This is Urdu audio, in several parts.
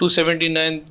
279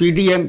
PDM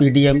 PDM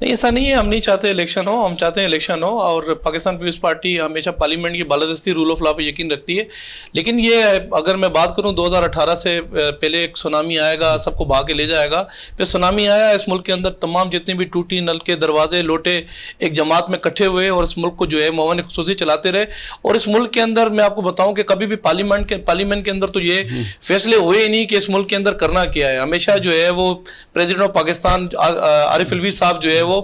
نہیں ایسا نہیں ہے, ہم نہیں چاہتے الیکشن ہو, ہم چاہتے ہیں الیکشن ہو, اور پاکستان پیپلز پارٹی ہمیشہ پارلیمنٹ کی بالادستی رول آف لا پہ یقین رکھتی ہے. لیکن یہ اگر میں بات کروں 2018 سے پہلے ایک سونامی آئے گا, سب کو بھا کے لے جائے گا, پھر سونامی آیا, اس ملک کے اندر تمام جتنے بھی ٹوٹی نل کے دروازے لوٹے ایک جماعت میں اکٹھے ہوئے اور اس ملک کو جو ہے معاون خصوصی چلاتے رہے. اور اس ملک کے اندر میں آپ کو بتاؤں کہ کبھی بھی پارلیمنٹ کے اندر تو یہ فیصلے ہوئے ہی نہیں کہ اس ملک کے اندر کرنا کیا ہے. ہمیشہ جو ہے وہ پریزیڈنٹ آف پاکستان عارف الوی صاحب جو ہے وہ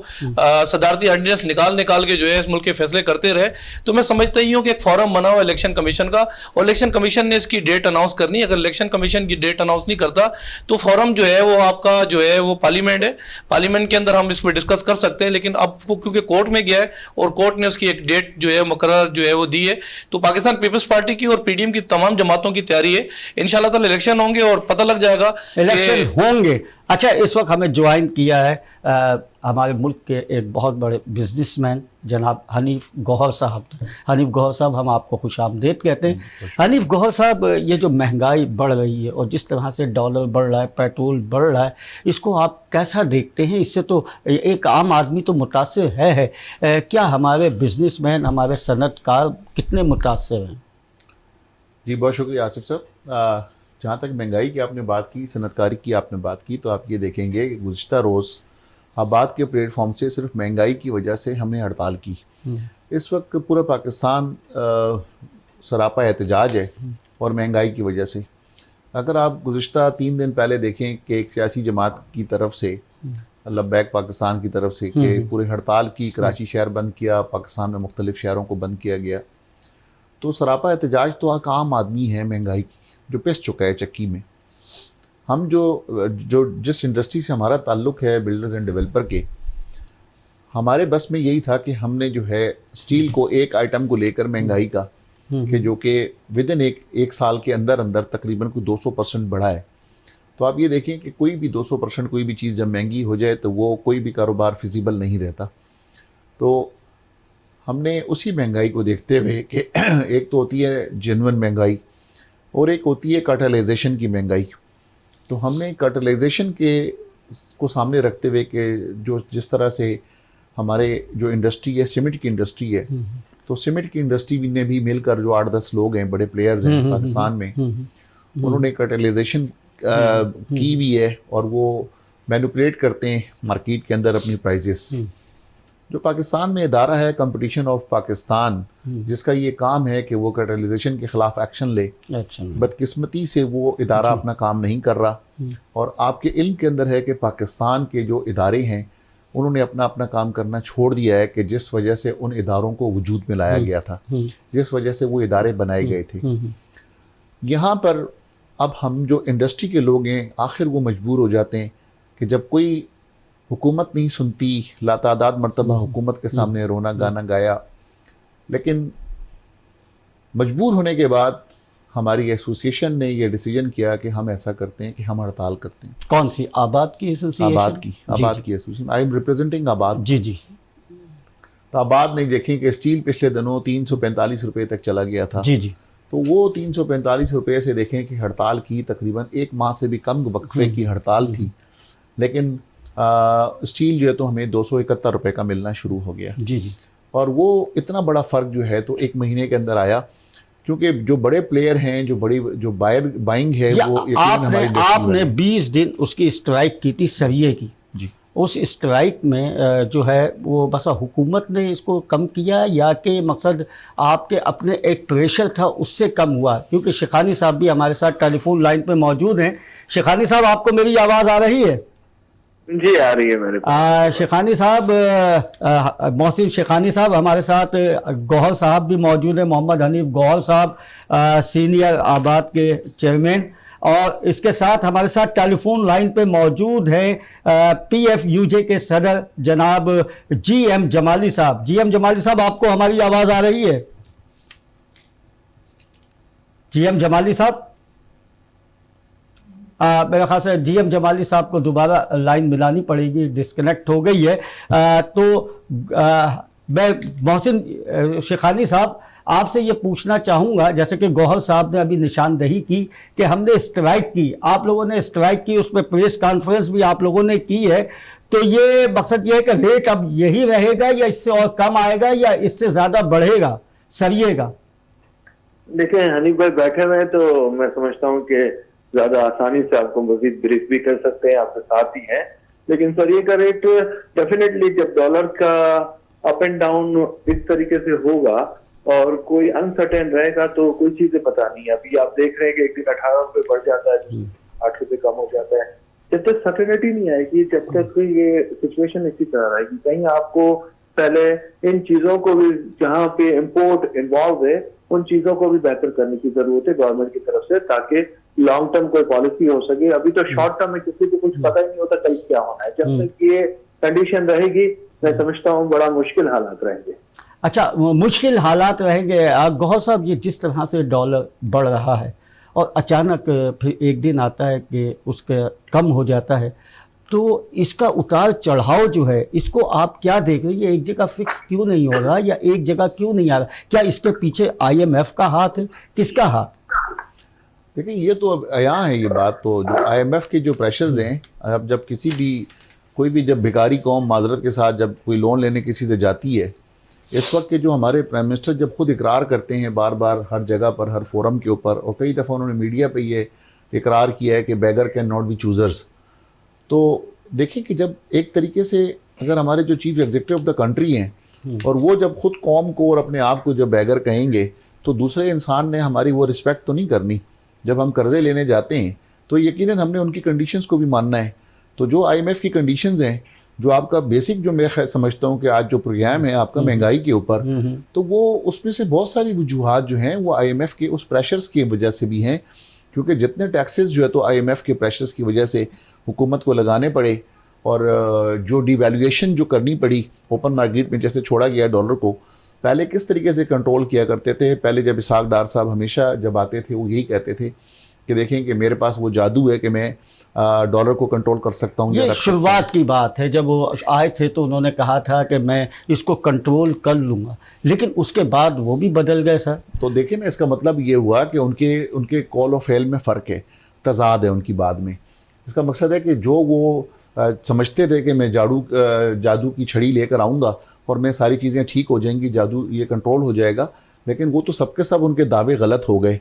صدارتی آرڈیننس نکال کے جو ہے اس ملک کے فیصلے کرتے رہے. تو میں سمجھتا ہی ہوں کہ ایک فورم بنا ہوا الیکشن کمیشن کا, اور الیکشن کمیشن نے اس کی ڈیٹ اناؤنس کرنی. اگر الیکشن کمیشن کی ڈیٹ اناؤنس نہیں کرتا تو فورم جو ہے وہ آپ کا جو ہے وہ پارلیمنٹ ہے, پارلیمنٹ کے اندر ہم اس پہ ڈسکس کر سکتے ہیں. لیکن اب کیونکہ کورٹ میں گیا ہے اور کورٹ نے اس کی ایک ڈیٹ جو ہے مقرر جو ہے وہ دی ہے, تو پاکستان پیپلز پارٹی کی اور پی ڈی ایم کی تمام جماعتوں کی تیاری ہے. انشاءاللہ تعالی الیکشن ہوں گے اور پتہ لگ جائے گا الیکشن ہوں گے. اچھا, اس وقت ہمیں جوائن کیا ہے ہمارے ملک کے ایک بہت بڑے بزنس مین جناب حنیف گوہر صاحب. حنیف گوہر صاحب, ہم آپ کو خوش آمدید کہتے ہیں. حنیف گوہر صاحب, یہ جو مہنگائی بڑھ رہی ہے اور جس طرح سے ڈالر بڑھ رہا ہے, پیٹرول بڑھ رہا ہے, اس کو آپ کیسا دیکھتے ہیں؟ اس سے تو ایک عام آدمی تو متاثر ہے. کیا ہمارے بزنس مین, ہمارے صنعت کار کتنے متاثر ہیں؟ جی بہت شکریہ آصف صاحب. جہاں تک مہنگائی کی آپ نے بات کی, صنعت کاری کی آپ نے بات کی, تو آپ یہ دیکھیں گے کہ گزشتہ روز آباد کے پلیٹ فارم سے صرف مہنگائی کی وجہ سے ہم نے ہڑتال کی. اس وقت پورا پاکستان سراپا احتجاج ہے اور مہنگائی کی وجہ سے. اگر آپ گزشتہ 3 دن پہلے دیکھیں کہ ایک سیاسی جماعت کی طرف سے, لبیک پاکستان کی طرف سے, کہ پورے ہڑتال کی, کراچی شہر بند کیا, پاکستان میں مختلف شہروں کو بند کیا گیا, تو سراپا احتجاج تو ایک عام آدمی ہے مہنگائی کی جو پس چکا ہے چکی میں. ہم جو جس انڈسٹری سے ہمارا تعلق ہے بلڈرز اینڈ ڈیولپر کے, ہمارے بس میں یہی تھا کہ ہم نے جو ہے سٹیل کو ایک آئٹم کو لے کر مہنگائی کا, کہ جو کہ ودن ایک سال کے اندر تقریباً کوئی 200% بڑھا ہے. تو آپ یہ دیکھیں کہ کوئی بھی 200% کوئی بھی چیز جب مہنگی ہو جائے تو وہ کوئی بھی کاروبار فیزیبل نہیں رہتا. تو ہم نے اسی مہنگائی کو دیکھتے ہوئے کہ ایک تو ہوتی ہے جینون مہنگائی اور ایک ہوتی ہے کارٹلائزیشن کی مہنگائی. تو ہم نے کارٹلائزیشن کو سامنے رکھتے ہوئے کہ جس طرح سے ہمارے جو انڈسٹری ہے, سیمنٹ کی انڈسٹری ہے, تو سیمنٹ کی انڈسٹری نے بھی مل کر جو 8-10 لوگ ہیں, بڑے پلیئرز ہیں پاکستان میں, انہوں نے کارٹلائزیشن کی بھی ہے اور وہ مینوپولیٹ کرتے ہیں مارکیٹ کے اندر اپنی پرائزز. جو پاکستان میں ادارہ ہے کمپٹیشن آف پاکستان, جس کا یہ کام ہے کہ وہ کارٹلائزیشن کے خلاف ایکشن لے, بدقسمتی سے وہ ادارہ اپنا کام نہیں کر رہا. اور آپ کے علم کے اندر ہے کہ پاکستان کے جو ادارے ہیں انہوں نے اپنا کام کرنا چھوڑ دیا ہے, کہ جس وجہ سے ان اداروں کو وجود میں لایا گیا تھا, جس وجہ سے وہ ادارے بنائے گئے تھے. یہاں پر اب ہم جو انڈسٹری کے لوگ ہیں, آخر وہ مجبور ہو جاتے ہیں کہ جب کوئی حکومت نہیں سنتی, لاتعداد مرتبہ حکومت کے سامنے رونا گانا گایا, لیکن مجبور ہونے کے بعد ہماری ایسوسیشن نے یہ ڈیسیجن کیا کہ ہم ایسا کرتے ہیں کہ ہم ہڑتال کرتے ہیں. کون سی؟ آباد کی ایسوسیشن؟ آباد کی ایسوسیشن. آئی ایم ریپرزینٹنگ آباد. جی. تو آباد نے دیکھیں کہ اسٹیل پچھلے دنوں 345 روپے تک چلا گیا تھا. جی. تو وہ 345 روپے سے دیکھیں کہ ہڑتال کی تقریباً 1 ماہ سے بھی کم وقفے کی ہڑتال تھی, لیکن اسٹیل جو ہے تو ہمیں 271 روپے کا ملنا شروع ہو گیا. جی. اور وہ اتنا بڑا فرق جو ہے تو 1 مہینے کے اندر آیا, کیونکہ جو بڑے پلیئر ہیں, جو بائنگ ہے, وہ آپ نے 20 دن اس کی اسٹرائک کی تھی سریے کی. جی. اس اسٹرائک میں جو ہے وہ بس حکومت نے اس کو کم کیا, یا کہ مقصد آپ کے اپنے ایک پریشر تھا اس سے کم ہوا؟ کیونکہ شیخانی صاحب بھی ہمارے ساتھ ٹیلی فون لائن پہ موجود ہیں. شیخانی صاحب, آپ کو میری آواز آ رہی ہے؟ جی آ رہی ہے میرے پاس. شیخانی صاحب, محسن شیخانی صاحب ہمارے ساتھ, گوہر صاحب بھی موجود ہیں, محمد حنیف گوہر صاحب سینئر آباد کے چیئرمین, اور اس کے ساتھ ہمارے ساتھ ٹیلی فون لائن پہ موجود ہیں PFUJ کے صدر جناب GM جمالی صاحب. GM جمالی صاحب, آپ کو ہماری آواز آ رہی ہے؟ GM جمالی صاحب, میرے خیال سے GM جمالی صاحب کو دوبارہ لائن ملانی پڑے گی, ڈسکنیکٹ ہو گئی ہے. تو میں محسن شیخانی صاحب آپ سے یہ پوچھنا چاہوں گا، جیسے کہ گوہر صاحب نے ابھی نشاندہی کی کہ ہم نے اسٹرائک کی، آپ لوگوں نے اسٹرائک کی، اس میں پریس کانفرنس بھی آپ لوگوں نے کی ہے، تو یہ مقصد یہ ہے کہ ریٹ اب یہی رہے گا یا اس سے اور کم آئے گا یا اس سے زیادہ بڑھے گا، سریے گا؟ دیکھیں حنیف بھائی بیٹھے ہوئے ہیں تو میں سمجھتا ہوں کہ زیادہ آسانی سے آپ کو مزید بریف بھی کر سکتے ہیں، آپ کے ساتھ ہی ہیں. لیکن سر یہ کا ریٹ ڈیفینیٹلی جب ڈالر کا اپ اینڈ ڈاؤن اس طریقے سے ہوگا اور کوئی انسرٹین رہے گا تو کوئی چیزیں پتہ نہیں. ابھی آپ دیکھ رہے ہیں کہ ایک دن 18 روپے بڑھ جاتا ہے، 8 روپے کم ہو جاتا ہے. جب تک سرٹینٹی نہیں آئے گی، جب تک یہ سچویشن اسی طرح رہے گی، کہیں آپ کو پہلے ان چیزوں کو بھی جہاں پہ امپورٹ انوالو ہے ان چیزوں کو بھی بہتر کرنے کی ضرورت ہے گورنمنٹ کی طرف سے، تاکہ لانگ ٹرم کوئی پالیسی ہو سکے. ابھی تو شارٹ ٹرم میں کسی کو کچھ پتہ ہی نہیں ہوتا کل کیا ہونا ہے. جب تک یہ کنڈیشن رہے گی میں سمجھتا ہوں بڑا مشکل حالات رہیں گے. اچھا، مشکل حالات رہیں گے. گوہر صاحب، یہ جس طرح سے ڈالر بڑھ رہا ہے اور اچانک پھر ایک دن آتا ہے کہ اس کا کم ہو جاتا ہے، تو اس کا اتار چڑھاؤ جو ہے اس کو آپ کیا دیکھ رہے ہیں؟ یہ ایک جگہ فکس کیوں نہیں ہو رہا یا ایک جگہ کیوں نہیں آ رہا؟ کیا اس کے پیچھے آئی ایم ایف کا ہاتھ ہے، کس کا ہاتھ؟ دیکھیں یہ تو اب عیاں ہے، یہ بات تو جو آئی ایم ایف کے جو پریشرز ہیں، اب جب کسی بھی کوئی بھی جب بھکاری قوم معذرت کے ساتھ جب کوئی لون لینے کسی سے جاتی ہے، اس وقت کے جو ہمارے پرائم منسٹر جب خود اقرار کرتے ہیں بار بار ہر جگہ پر ہر فورم کے اوپر، اور کئی دفعہ انہوں نے میڈیا پہ یہ اقرار کیا ہے کہ beggar can not be choosers, تو دیکھیں کہ جب ایک طریقے سے اگر ہمارے جو chief executive of the country ہیں اور وہ جب خود قوم کو اور اپنے آپ کو جب بیگر کہیں گے تو دوسرے انسان نے ہماری وہ رسپیکٹ تو نہیں کرنی. جب ہم قرضے لینے جاتے ہیں تو یقیناً ہم نے ان کی کنڈیشنز کو بھی ماننا ہے. تو جو آئی ایم ایف کی کنڈیشنز ہیں، جو آپ کا بیسک جو میں سمجھتا ہوں کہ آج جو پروگرام ہے آپ کا مہنگائی کے اوپر، تو وہ اس میں سے بہت ساری وجوہات جو ہیں وہ آئی ایم ایف کے اس پریشرز کی وجہ سے بھی ہیں، کیونکہ جتنے ٹیکسز جو ہے تو آئی ایم ایف کے پریشرز کی وجہ سے حکومت کو لگانے پڑے، اور جو ڈی ویلیویشن جو کرنی پڑی اوپن مارکیٹ میں جیسے چھوڑا گیا ڈالر کو. پہلے کس طریقے سے کنٹرول کیا کرتے تھے؟ پہلے جب اسحاق ڈار صاحب ہمیشہ جب آتے تھے وہ یہی کہتے تھے کہ دیکھیں کہ میرے پاس وہ جادو ہے کہ میں ڈالر کو کنٹرول کر سکتا ہوں. یہ شروعات کی بات ہے، جب وہ آئے تھے تو انہوں نے کہا تھا کہ میں اس کو کنٹرول کر لوں گا، لیکن اس کے بعد وہ بھی بدل گئے سر. تو دیکھیں نا، اس کا مطلب یہ ہوا کہ ان کے کال و فعل میں فرق ہے، تضاد ہے ان کی بات میں. اس کا مقصد ہے کہ جو وہ سمجھتے تھے کہ میں جادو کی چھڑی لے کر آؤں گا اور میں ساری چیزیں ٹھیک ہو جائیں گی، جادو یہ کنٹرول ہو جائے گا، لیکن وہ تو سب کے سب ان کے دعوے غلط ہو گئے.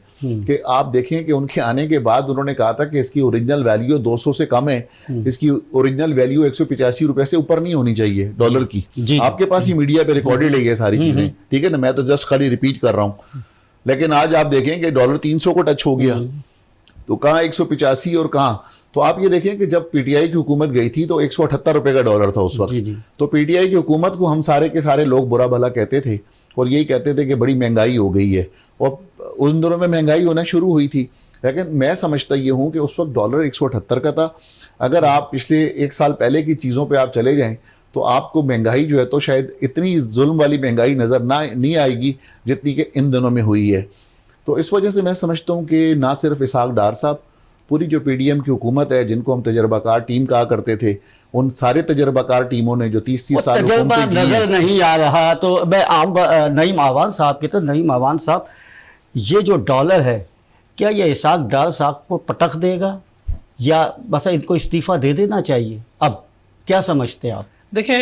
کہ آپ دیکھیں کہ ان کے آنے کے بعد انہوں نے کہا تھا کہ اس کی اوریجنل ویلیو 200 سے کم ہے، اس کی اوریجنل ویلیو 185 روپے سے اوپر نہیں ہونی چاہیے ڈالر کی. آپ کے پاس ہی میڈیا پہ ریکارڈڈ ہے یہ ساری چیزیں، ٹھیک ہے نا، میں تو جسٹ خالی ریپیٹ کر رہا ہوں. لیکن آج آپ دیکھیں کہ ڈالر 300 کو ٹچ ہو گیا، تو کہاں 185 اور کہاں. تو آپ یہ دیکھیں کہ جب پی ٹی آئی کی حکومت گئی تھی تو 178 روپے کا ڈالر تھا اس وقت. تو پی ٹی آئی کی حکومت کو ہم سارے کے سارے لوگ برا بھلا کہتے تھے اور یہی کہتے تھے کہ بڑی مہنگائی ہو گئی ہے، اور ان دنوں میں مہنگائی ہونا شروع ہوئی تھی. لیکن میں سمجھتا یہ ہوں کہ اس وقت ڈالر 178 کا تھا. اگر آپ پچھلے ایک سال پہلے کی چیزوں پہ آپ چلے جائیں تو آپ کو مہنگائی جو ہے تو شاید اتنی ظلم والی مہنگائی نظر نہیں آئے گی جتنی کہ ان دنوں میں ہوئی ہے. تو اس وجہ سے میں سمجھتا ہوں کہ نہ صرف اسحاق ڈار صاحب، پوری جو پی ڈی ایم کی حکومت ہے جن کو ہم تجربہ کار ٹیم کہا کرتے تھے، ان سارے تجربہ کار ٹیموں نے جو 30 سال تجربہ نظر نہیں آ رہا. تو میں آؤں گا نعیم آوان صاحب کی. تو نعیم آوان صاحب، یہ جو ڈالر ہے کیا یہ اسحاق ڈار صاحب کو پٹخ دے گا یا بس ان کو استعفیٰ دے دینا چاہیے؟ اب کیا سمجھتے ہیں آپ؟ دیکھیں،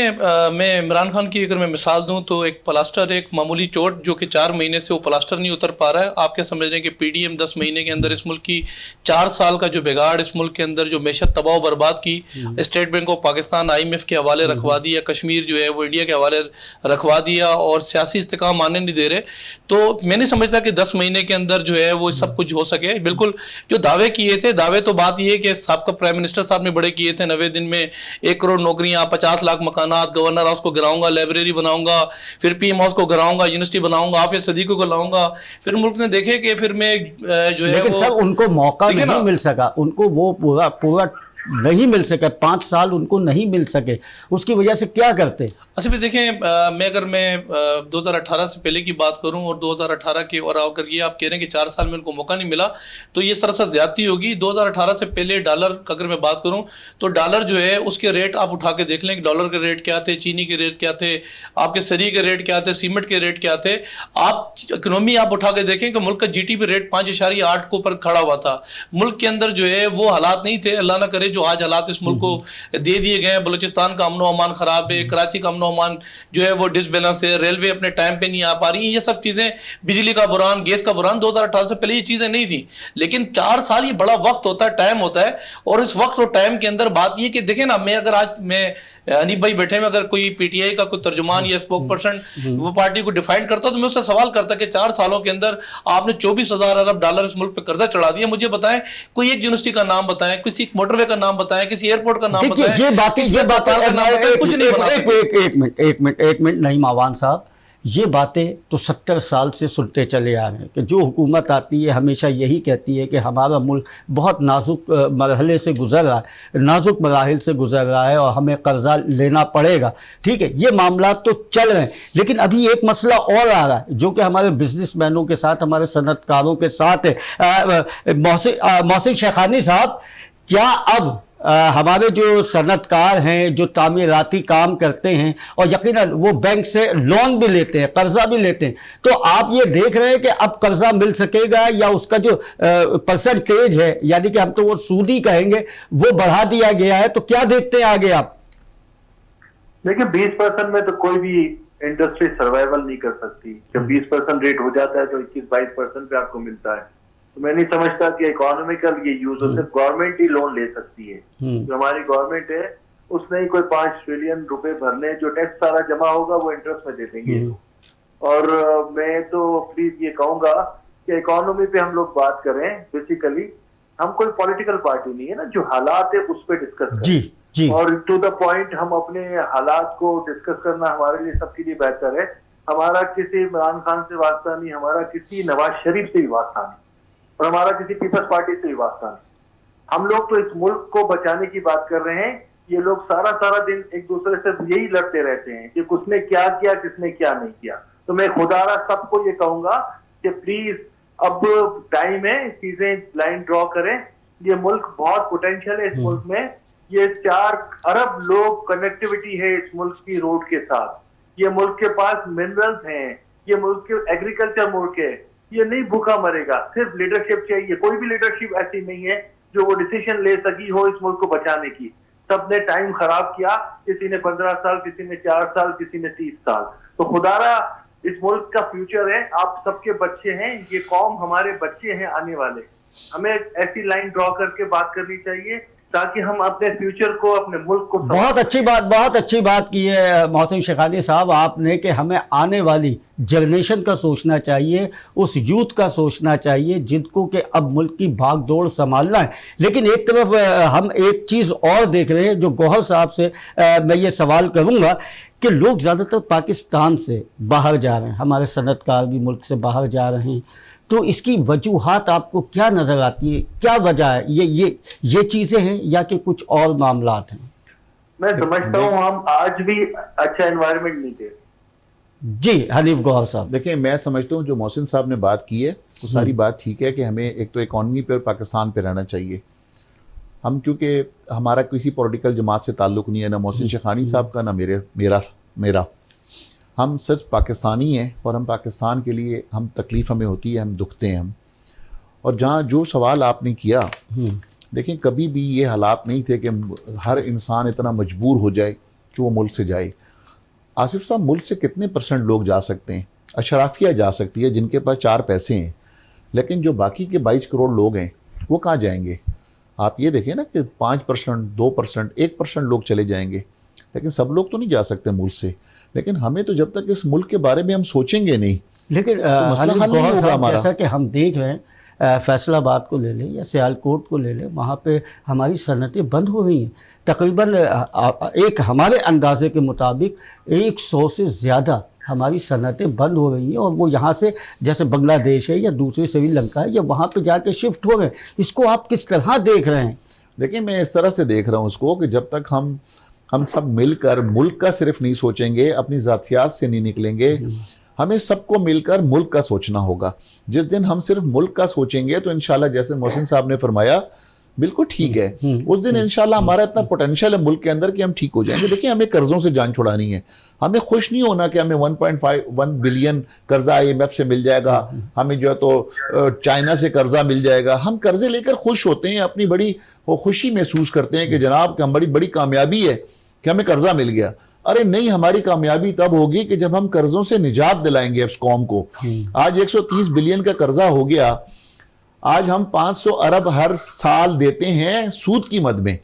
میں عمران خان کی اگر میں مثال دوں تو ایک پلاسٹر، ایک معمولی چوٹ جو کہ 4 مہینے سے وہ پلاسٹر نہیں اتر پا رہا ہے. آپ کیا سمجھ رہے ہیں کہ پی ڈی ایم 10 مہینے کے اندر اس ملک کی 4 سال کا جو بگاڑ اس ملک کے اندر جو معیشت تباہ و برباد کی، state bank of Pakistan I M F کے حوالے رکھوا دیا، کشمیر جو ہے وہ انڈیا کے حوالے رکھوا دیا اور سیاسی استحکام آنے نہیں دے رہے. تو میں نہیں سمجھتا کہ 10 مہینے کے اندر جو ہے وہ سب کچھ ہو سکے. بالکل جو دعوے کیے تھے، دعوے تو بات یہ ہے کہ سابقہ پرائم منسٹر صاحب نے بڑے کیے تھے، 90 دن میں 1 کروڑ نوکریاں، 50 لاکھ مکانات، گورنر ہاؤس کو گراؤں گا، لائبریری بناؤں گا، پھر پی ایم ہاؤس کو گراؤں گا، یونیورسٹی بناؤں گا، حافظ صدیقی کو لاؤں گا. پھر ملک نے دیکھے کہ پھر میں جو ہے، لیکن سر ان کو موقع نہیں مل سکا، ان کو وہ پورا نہیں مل سکے, 5 سال ان کو نہیں مل سکے, اس کی وجہ سے کیا کرتے؟ اچھا بھی دیکھیں, اگر میں 2018 سے پہلے کی بات کروں اور 2018 کی, اور اگر یہ آپ کہہ رہے ہیں کہ 4 سال میں ان کو موقع نہیں ملا تو یہ سراسر زیادتی ہوگی. 2018 سے پہلے ڈالر اگر میں بات کروں تو ڈالر جو ہے اس کے ریٹ آپ اٹھا کے دیکھ لیں کہ ڈالر کے ریٹ کیا تھے, چینی کے ریٹ کیا تھے, آپ کے سری کے ریٹ کیا تھے, سیمنٹ کے ریٹ کیا تھے. آپ اکنومی آپ اٹھا کے دیکھیں کہ ملک کا جی ٹی پی ریٹ 5.8 کو پر کھڑا ہوا تھا. ملک کے اندر جو ہے وہ حالات نہیں تھے, اللہ نہ کرے جو آج حالات اس ملک کو دے دیے گئے ہیں. بلوچستان کا امن و امان خراب ہے, کراچی کا امن و امان جو ہے وہ ڈس بیلنس ہے, ریلوے اپنے ٹائم پہ نہیں آ پا رہی ہیں, یہ سب چیزیں, بجلی کا بحران, گیس کا بحران 2018 سے پہلے یہ چیزیں نہیں تھیں. لیکن 4 سال یہ بڑا وقت ہوتا ہے, ٹائم ہوتا ہے, اور اس وقت اور ٹائم کے اندر بات یہ کہ دیکھیں نا, میں اگر آج میں حنیف بھائی بیٹھے میں اگر کوئی پی ٹی آئی کا کوئی ترجمان یا اسپوک پرسن وہ پارٹی کو ڈیفائن کرتا تو میں اس سے سوال کرتا کہ 4 سالوں کے اندر آپ نے 24,000 ارب ڈالر اس ملک پہ قرضہ چڑھا دیا. مجھے بتائیں کوئی ایک یونیورسٹی کا نام بتائیں, کسی موٹر وے کا نام بتائیں, کسی ایئرپورٹ کا نام بتائیں. یہ باتیں کچھ نہیں بنا سکتے. ایک منٹ نعیم عوان صاحب, یہ باتیں تو 70 سال سے سنتے چلے آ رہے ہیں کہ جو حکومت آتی ہے ہمیشہ یہی کہتی ہے کہ ہمارا ملک بہت نازک مرحلے سے گزر رہا ہے, نازک مراحل سے گزر رہا ہے اور ہمیں قرضہ لینا پڑے گا. ٹھیک ہے, یہ معاملات تو چل رہے ہیں, لیکن ابھی ایک مسئلہ اور آ رہا ہے جو کہ ہمارے بزنس مینوں کے ساتھ, ہمارے صنعت کاروں کے ساتھ ہے. محسن شیخانی صاحب, کیا اب ہمارے جو صنعت کار ہیں, جو تعمیراتی کام کرتے ہیں اور یقیناً وہ بینک سے لون بھی لیتے ہیں, قرضہ بھی لیتے ہیں, تو آپ یہ دیکھ رہے ہیں کہ اب قرضہ مل سکے گا یا اس کا جو پرسنٹیج ہے, یعنی کہ ہم تو وہ سودی کہیں گے, وہ بڑھا دیا گیا ہے, تو کیا دیکھتے ہیں آگے آپ؟ دیکھیں 20% میں تو کوئی بھی انڈسٹری سروائیول نہیں کر سکتی. جب 20% ریٹ ہو جاتا ہے تو 21-22% پہ آپ کو ملتا ہے. تو میں نہیں سمجھتا کہ اکانومیکل یہ یوز ہو, صرف گورنمنٹ ہی لون لے سکتی ہے. جو ہماری گورنمنٹ ہے اس نے ہی کوئی 5 ٹریلین روپے بھرنے, جو ٹیکس سارا جمع ہوگا وہ انٹرسٹ میں دے دیں گے. اور میں تو پلیز یہ کہوں گا کہ اکانومی پہ ہم لوگ بات کریں. بیسیکلی ہم کوئی پولیٹیکل پارٹی نہیں ہے نا, جو حالات ہے اس پہ ڈسکس کریں, اور ٹو دا پوائنٹ ہم اپنے حالات کو ڈسکس کرنا ہمارے لیے سب کے لیے بہتر ہے. ہمارا کسی عمران خان سے واسطہ نہیں, ہمارا کسی نواز شریف سے بھی واسطہ نہیں, اور ہمارا کسی پیپلز پارٹی سے بھی واسطہ نہیں. ہم لوگ تو اس ملک کو بچانے کی بات کر رہے ہیں. یہ لوگ سارا دن ایک دوسرے سے یہی لڑتے رہتے ہیں کہ کس نے کیا کیا, کس نے کیا نہیں کیا. تو میں خدا را سب کو یہ کہوں گا کہ پلیز اب ٹائم ہے, چیزیں لائن ڈرا کریں. یہ ملک بہت پوٹینشیل ہے اس ملک میں. یہ 4 ارب لوگ کنیکٹیوٹی ہے اس ملک کی روڈ کے ساتھ. یہ ملک کے پاس منرلز ہیں, یہ ملک کے ایگریکلچر ملک ہے. یہ نہیں بھوکا مرے گا, صرف لیڈرشپ چاہیے. کوئی بھی لیڈرشپ ایسی نہیں ہے جو وہ ڈیسیشن لے سکی ہو اس ملک کو بچانے کی. سب نے ٹائم خراب کیا, کسی نے 15 سال, کسی نے 4 سال, کسی نے 30 سال. تو خدا را اس ملک کا فیوچر ہے, آپ سب کے بچے ہیں, یہ قوم ہمارے بچے ہیں آنے والے. ہمیں ایسی لائن ڈرا کر کے بات کرنی چاہیے تاکہ ہم اپنے فیوچر کو, اپنے ملک کو. بہت اچھی بات کی ہے محسن شیخانی صاحب آپ نے کہ ہمیں آنے والی جنریشن کا سوچنا چاہیے, اس یوتھ کا سوچنا چاہیے جن کو کہ اب ملک کی بھاگ دوڑ سنبھالنا ہے. لیکن ایک طرف ہم ایک چیز اور دیکھ رہے ہیں جو گوہر صاحب سے میں یہ سوال کروں گا کہ لوگ زیادہ تر پاکستان سے باہر جا رہے ہیں, ہمارے صنعت کار بھی ملک سے باہر جا رہے ہیں. تو اس کی وجوہات آپ کو کیا نظر آتی ہے, کیا وجہ ہے؟ یہ چیزیں ہیں یا کہ کچھ اور معاملات ہیں؟ میں سمجھتا ہوں ہم آج بھی اچھا انوائرمنٹ نہیں تھے. جی حنیف گوہر صاحب. دیکھیں میں سمجھتا ہوں جو محسن صاحب نے بات کی ہے وہ ساری بات ٹھیک ہے کہ ہمیں ایک تو اکانومی پہ اور پاکستان پہ رہنا چاہیے. ہم کیونکہ ہمارا کسی پولیٹیکل جماعت سے تعلق نہیں ہے, نہ محسن شیخانی صاحب کا, نہ میرا. ہم صرف پاکستانی ہیں اور ہم پاکستان کے لیے ہم تکلیف ہمیں ہوتی ہے, ہم دکھتے ہیں ہم. اور جہاں جو سوال آپ نے کیا, دیکھیں کبھی بھی یہ حالات نہیں تھے کہ ہر انسان اتنا مجبور ہو جائے کہ وہ ملک سے جائے. آصف صاحب ملک سے کتنے % لوگ جا سکتے ہیں؟ اشرافیہ جا سکتی ہے جن کے پاس 4 پیسے ہیں, لیکن جو باقی کے 22 کروڑ لوگ ہیں وہ کہاں جائیں گے؟ آپ یہ دیکھیں نا کہ 5%, 2%, 1% لوگ چلے جائیں گے, لیکن سب لوگ تو نہیں جا سکتے ملک سے. لیکن ہمیں تو جب تک اس ملک کے بارے میں ہم سوچیں گے نہیں, لیکن جیسا کہ ہم دیکھ رہے ہیں فیصل آباد کو لے لیں یا سیالکوٹ کو لے لیں, وہاں پہ ہماری صنعتیں بند ہو رہی ہیں. تقریباً ایک ہمارے اندازے کے مطابق 100 سے زیادہ ہماری صنعتیں بند ہو رہی ہیں, اور وہ یہاں سے جیسے بنگلہ دیش ہے یا دوسرے سری لنکا ہے یا وہاں پہ جا کے شفٹ ہو رہے ہیں. اس کو آپ کس طرح دیکھ رہے ہیں؟ دیکھیں میں اس طرح سے دیکھ رہا ہوں اس کو کہ جب تک ہم سب مل کر ملک کا صرف نہیں سوچیں گے, اپنی ذاتیات سے نہیں نکلیں گے, ہمیں سب کو مل کر ملک کا سوچنا ہوگا. جس دن ہم صرف ملک کا سوچیں گے تو انشاءاللہ جیسے محسن صاحب نے فرمایا بالکل ٹھیک ہے, اس دن انشاءاللہ ہمارا اتنا پوٹینشیل ہے ملک کے اندر کہ ہم ٹھیک ہو جائیں گے. دیکھیں ہمیں قرضوں سے جان چھڑانی ہے, ہمیں خوش نہیں ہونا کہ ہمیں 1.1 بلین قرضہ IMF سے مل جائے گا, ہمیں جو ہے تو چائنا سے قرضہ مل جائے گا. ہم قرضے لے کر خوش ہوتے ہیں, اپنی بڑی خوشی محسوس کرتے ہیں کہ جناب کہ ہم بڑی کامیابی ہے کہ ہمیں قرضہ مل گیا. ارے نہیں, ہماری کامیابی تب ہوگی کہ جب ہم قرضوں سے نجات دلائیں گے اس قوم کو. آج 130 بلین کا قرضہ ہو گیا, آج ہم 500 ارب ہر سال دیتے ہیں سود کی مد میں.